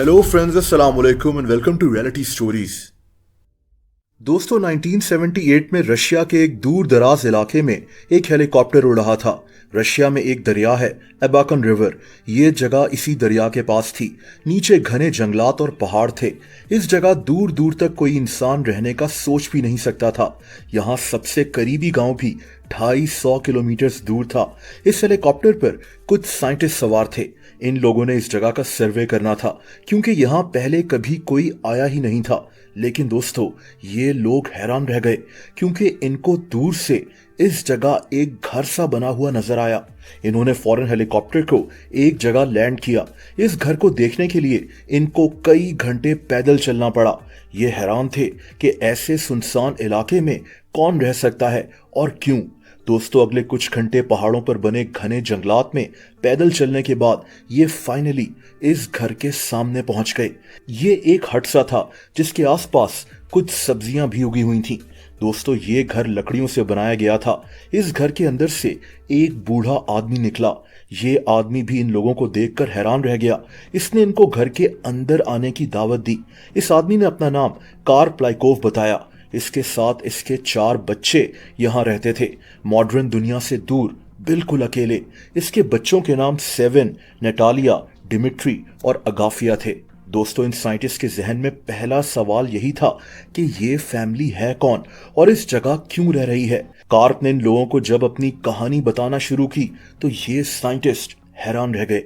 Hello friends, अस्सलाम वालेकुम and welcome to reality stories. दोस्तों, 1978 में रशिया के एक दूर दराज इलाके में एक हेलीकॉप्टर उड़ रहा था। रशिया में एक दरिया है, एबाकन रिवर। ये जगह इसी दरिया के पास थी। नीचे घने जंगलात और पहाड़ थे। इस जगह दूर दूर तक कोई इंसान रहने का सोच भी नहीं सकता था। यहाँ सबसे करीबी गांव भी 250 किलोमीटर दूर था। इस हेलीकॉप्टर पर कुछ साइंटिस्ट सवार थे। इन लोगों ने इस जगह का सर्वे करना था, क्योंकि यहाँ पहले कभी कोई आया ही नहीं था। लेकिन दोस्तों, ये लोग हैरान रह गए, क्योंकि इनको दूर से इस जगह एक घर सा बना हुआ नजर आया। इन्होंने फौरन हेलीकॉप्टर को एक जगह लैंड किया। इस घर को देखने के लिए इनको कई घंटे पैदल चलना पड़ा। ये हैरान थे कि ऐसे सुनसान इलाके में कौन रह सकता है और क्यों। दोस्तों, अगले कुछ घंटे पहाड़ों पर बने घने जंगलात में पैदल चलने के बाद ये फाइनली इस घर के सामने पहुंच गए। ये एक हट सा था, जिसके आसपास कुछ सब्जियां भी उगी हुई थीं। दोस्तों, ये घर लकड़ियों से बनाया गया था। इस घर के अंदर से एक बूढ़ा आदमी निकला। ये आदमी भी इन लोगों को देखकर हैरान रह गया। इसने इनको घर के अंदर आने की दावत दी। इस आदमी ने अपना नाम कार्प बताया। इसके साथ इसके 4 बच्चे यहाँ रहते थे, मॉडर्न दुनिया से दूर, बिल्कुल अकेले। इसके बच्चों के नाम सेवन, नेटालिया, डिमिट्री और अगाफिया थे। दोस्तों, इन साइंटिस्ट के जहन में पहला सवाल यही था कि ये फैमिली है कौन और इस जगह क्यों रह रही है। कार्प ने इन लोगों को जब अपनी कहानी बताना शुरू की तो ये साइंटिस्ट हैरान रह गए।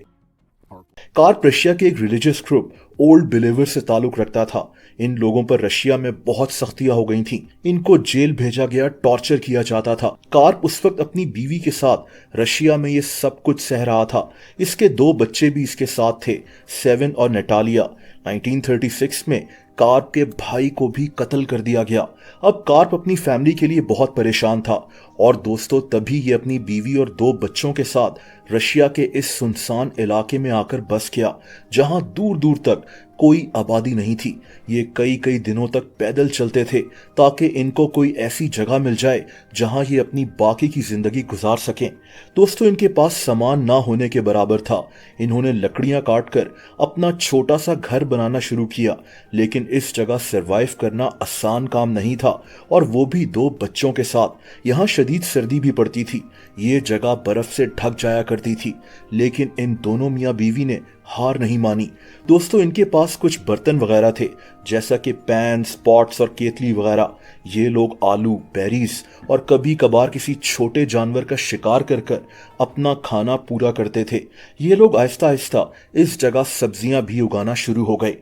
कार्प रशिया के एक रिलीजियस ग्रुप ओल्ड बिलीवर से ताल्लुक रखता था। इन लोगों पर रशिया में बहुत सख्तियां हो गई थीं। इनको जेल भेजा गया, टॉर्चर किया जाता था। कार्प उस वक्त अपनी बीवी के साथ रशिया में ये सब कुछ सह रहा था। इसके 2 बच्चे भी इसके साथ थे, सेवन और नेटालिया। 1936 में कार्प के भाई को भी कत्ल कर दिया गया। अब कार्प अपनी फैमिली के लिए बहुत परेशान था और दोस्तों, तभी ये अपनी बीवी और 2 बच्चों के साथ रशिया के इस सुनसान इलाके में आकर बस गया, जहां दूर दूर तक कोई आबादी नहीं थी। ये कई कई दिनों तक पैदल चलते थे ताकि इनको कोई ऐसी जगह मिल जाए जहां ये अपनी बाकी की जिंदगी गुजार सकें। दोस्तों, इनके पास सामान ना होने के बराबर था। इन्होंने लकड़ियां काटकर अपना छोटा सा घर बनाना शुरू किया, लेकिन इस जगह सरवाइव करना आसान काम नहीं था, और वो भी 2 बच्चों के साथ। यहाँ शदीद सर्दी भी पड़ती थी। ये जगह बर्फ से ढक जाया करती थी, लेकिन इन दोनों मियाँ बीवी ने हार नहीं मानी। दोस्तों, इनके पास कुछ बर्तन वगैरह थे, जैसा कि पैन्स, पॉट्स और केतली वगैरह। ये लोग आलू, बेरीज और कभी कभार किसी छोटे जानवर का शिकार कर कर अपना खाना पूरा करते थे। ये लोग आहिस्ता आहिस्ता इस जगह सब्जियां भी उगाना शुरू हो गए।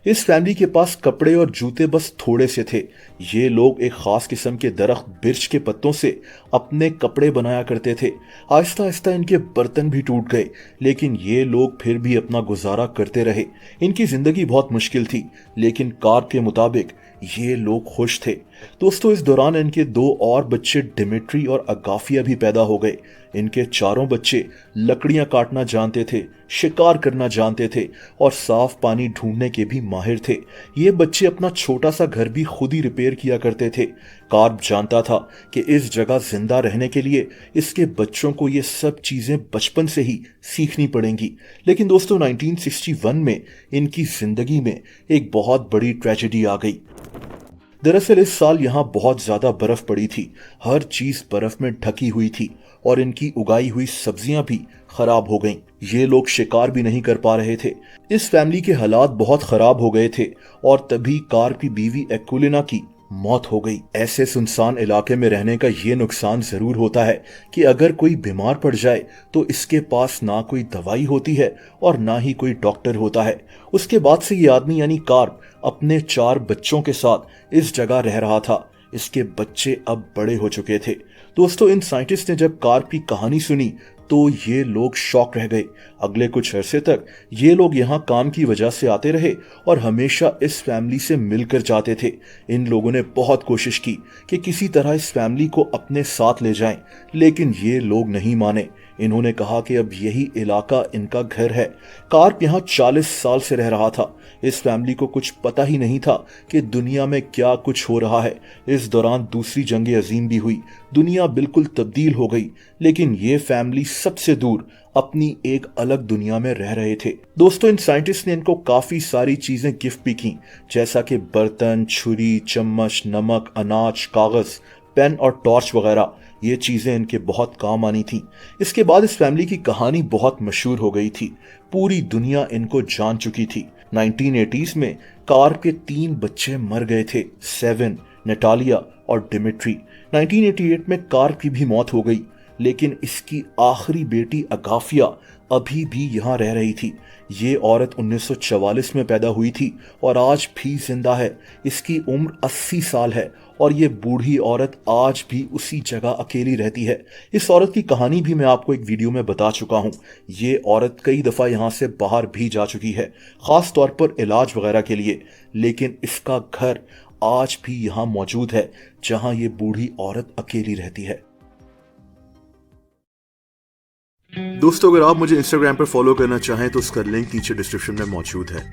इस फैमिली के पास कपड़े और जूते बस थोड़े से थे। ये लोग एक खास किस्म के दरख्त बिर्च के पत्तों से अपने कपड़े बनाया करते थे। आहिस्ता आहिस्ता इनके बर्तन भी टूट गए, लेकिन ये लोग फिर भी अपना गुजारा करते रहे। इनकी जिंदगी बहुत मुश्किल थी, लेकिन कार्प के मुताबिक ये लोग खुश थे। दोस्तों, इस दौरान इनके 2 और बच्चे डिमिट्री और अगाफिया भी पैदा हो गए। इनके चारों बच्चे लकड़ियां काटना जानते थे, शिकार करना जानते थे और साफ पानी ढूंढने के भी माहिर थे। ये बच्चे अपना छोटा सा घर भी खुद ही रिपेयर किया करते थे। कार्प जानता था कि इस जगह जिंदा रहने के लिए इसके बच्चों को ये सब चीजें बचपन से ही सीखनी पड़ेंगी। लेकिन दोस्तों, 1961 में इनकी जिंदगी में एक बहुत बड़ी ट्रेजेडी आ गई। दरअसल इस साल यहाँ बहुत ज्यादा बर्फ पड़ी थी। हर चीज बर्फ में ढकी हुई थी और इनकी उगाई हुई सब्जियां भी खराब हो गईं। ये लोग शिकार भी नहीं कर पा रहे थे। इस फैमिली के हालात बहुत खराब हो गए थे और तभी कार्प की बीवी एक्विलिना की मौत हो गई। ऐसे सुनसान इलाके में रहने का ये नुकसान जरूर होता है कि अगर कोई बीमार पड़ जाए तो इसके पास ना कोई दवाई होती है और ना ही कोई डॉक्टर होता है। उसके बाद से ये आदमी यानी कार्प अपने 4 बच्चों के साथ इस जगह रह रहा था। इसके बच्चे अब बड़े हो चुके थे। दोस्तों, इन साइंटिस्ट ने जब कार्प की कहानी सुनी तो ये लोग शॉक रह गए। अगले कुछ अरसे तक ये लोग यहाँ काम की वजह से आते रहे और हमेशा इस फैमिली से मिलकर जाते थे। इन लोगों ने बहुत कोशिश की कि किसी तरह इस फैमिली को अपने साथ ले जाएं, लेकिन ये लोग नहीं माने। इन्होंने कहा कि अब यही इलाका इनका घर है। कार्प यहाँ 40 साल से रह रहा था। इस फैमिली को कुछ पता ही नहीं था कि दुनिया में क्या कुछ हो रहा है। इस दौरान दूसरी जंग अजीम भी हुई, दुनिया बिल्कुल तब्दील हो गई, लेकिन ये फैमिली सबसे दूर अपनी एक अलग दुनिया में रह रहे थे। दोस्तों, इन साइंटिस्ट ने इनको काफी सारी चीजें गिफ्ट भी की, जैसा कि बर्तन, छुरी, चम्मच, नमक, अनाज, कागज, पेन और टॉर्च वगैरह। ये चीजें इनके बहुत काम आनी थी। इसके बाद इस फैमिली की कहानी बहुत मशहूर हो गई थी। पूरी दुनिया इनको जान चुकी थी। 1980s में कार्प के 3 बच्चे मर गए थे, सेवन, नटालिया और डिमिट्री। 1988 में कार्प की भी मौत हो गई, लेकिन इसकी आखिरी बेटी अगाफिया अभी भी यहाँ रह रही थी। ये औरत 1944 में पैदा हुई थी और आज भी जिंदा है। इसकी उम्र 80 साल है और ये बूढ़ी औरत आज भी उसी जगह अकेली रहती है। इस औरत की कहानी भी मैं आपको एक वीडियो में बता चुका हूँ। ये औरत कई दफ़ा यहाँ से बाहर भी जा चुकी है, ख़ास तौर पर इलाज वगैरह के लिए, लेकिन इसका घर आज भी यहाँ मौजूद है जहाँ ये बूढ़ी औरत अकेली रहती है। दोस्तों, अगर आप मुझे इंस्टाग्राम पर फॉलो करना चाहें तो उसका लिंक नीचे डिस्क्रिप्शन में मौजूद है।